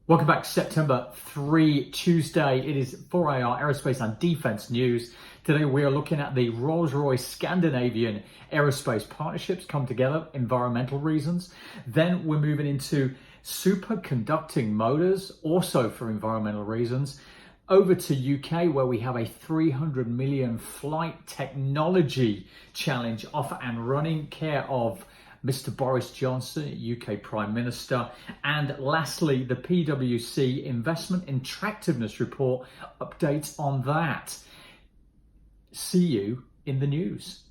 Welcome back to September 3, Tuesday. It is 4AR Aerospace and Defense News. Today we are looking at the Rolls-Royce Scandinavian aerospace partnerships come together, environmental reasons. Then we're moving into superconducting motors, also for environmental reasons. Over to UK, where we have a 300 million flight technology challenge off and running, care of Mr. Boris Johnson, UK Prime Minister. And lastly, the PwC Investment Attractiveness Report, updates on that. See you in the news.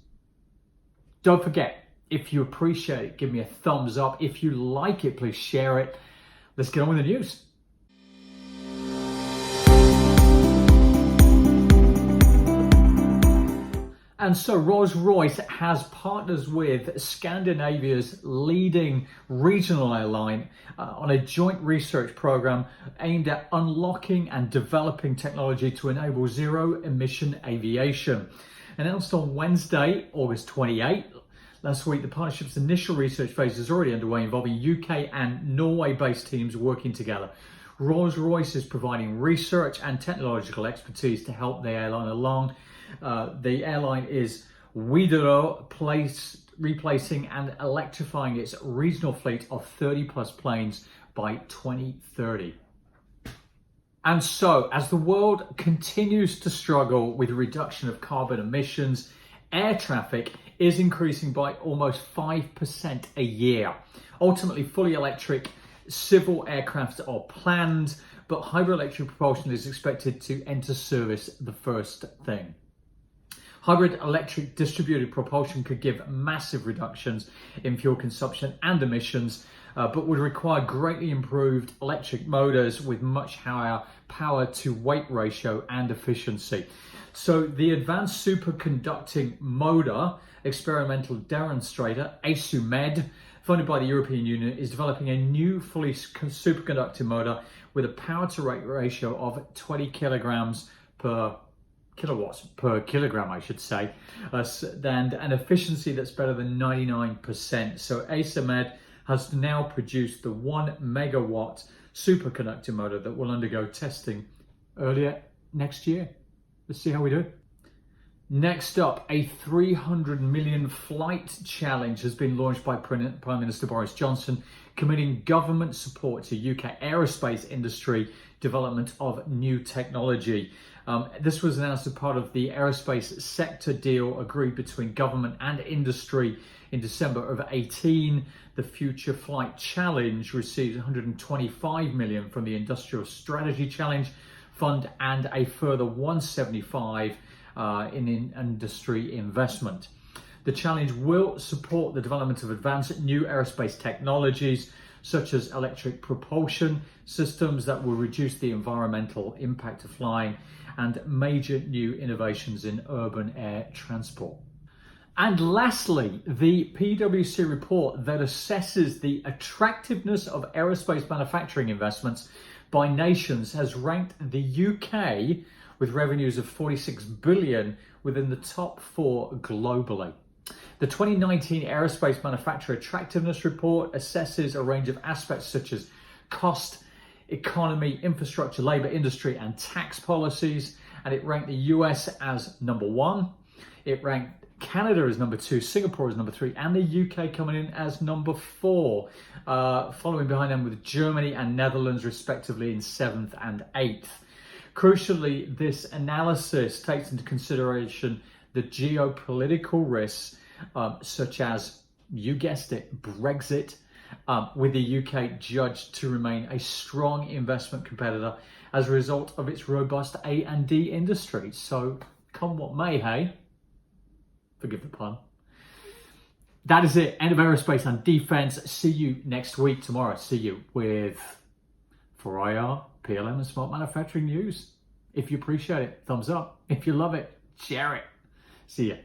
Don't forget, if you appreciate it, give me a thumbs up. If you like it, please share it. Let's get on with the news. And so Rolls-Royce has partners with Scandinavia's leading regional airline on a joint research program aimed at unlocking and developing technology to enable zero-emission aviation. Announced on Wednesday, August 28, last week, the partnership's initial research phase is already underway, involving UK and Norway-based teams working together. Rolls-Royce is providing research and technological expertise to help the airline along. The airline is Widerøe, replacing and electrifying its regional fleet of 30 plus planes by 2030. And so, as the world continues to struggle with reduction of carbon emissions, air traffic is increasing by almost 5% a year. Ultimately, fully electric civil aircraft are planned, but hydroelectric propulsion is expected to enter service the first thing. Hybrid electric distributed propulsion could give massive reductions in fuel consumption and emissions, but would require greatly improved electric motors with much higher power to weight ratio and efficiency. So the Advanced Superconducting Motor Experimental Demonstrator, ASAMED, funded by the European Union, is developing a new fully superconducting motor with a power to weight ratio of 20 kilograms per kilowatts per kilogram, I should say, and an efficiency that's better than 99%. So ASAMED has now produced the 1 megawatt superconducting motor that will undergo testing earlier next year. Let's see how we do. Next up, a 300 million flight challenge has been launched by Prime Minister Boris Johnson, committing government support to UK aerospace industry development of new technology. This was announced as part of the aerospace sector deal agreed between government and industry in December of 18. The Future Flight Challenge received 125 million from the Industrial Strategy Challenge Fund and a further 175 in industry investment. The challenge will support the development of advanced new aerospace technologies, such as electric propulsion systems that will reduce the environmental impact of flying, and major new innovations in urban air transport. And lastly, the PwC report that assesses the attractiveness of aerospace manufacturing investments by nations has ranked the UK with revenues of 46 billion within the top 4 globally. The 2019 Aerospace Manufacturer Attractiveness Report assesses a range of aspects such as cost, economy, infrastructure, labor, industry, and tax policies, and it ranked the US as number 1. It ranked Canada as number 2, Singapore as number 3, and the UK coming in as number 4, following behind them with Germany and Netherlands respectively in 7th and 8th. Crucially, this analysis takes into consideration the geopolitical risks, such as, you guessed it, Brexit, with the UK judged to remain a strong investment competitor as a result of its robust A&D industry. So, come what may, hey? Forgive the pun. That is it. End of aerospace and defense. See you next week. Tomorrow, see you with 4IR, PLM and Smart Manufacturing News. If you appreciate it, thumbs up. If you love it, share it. See ya.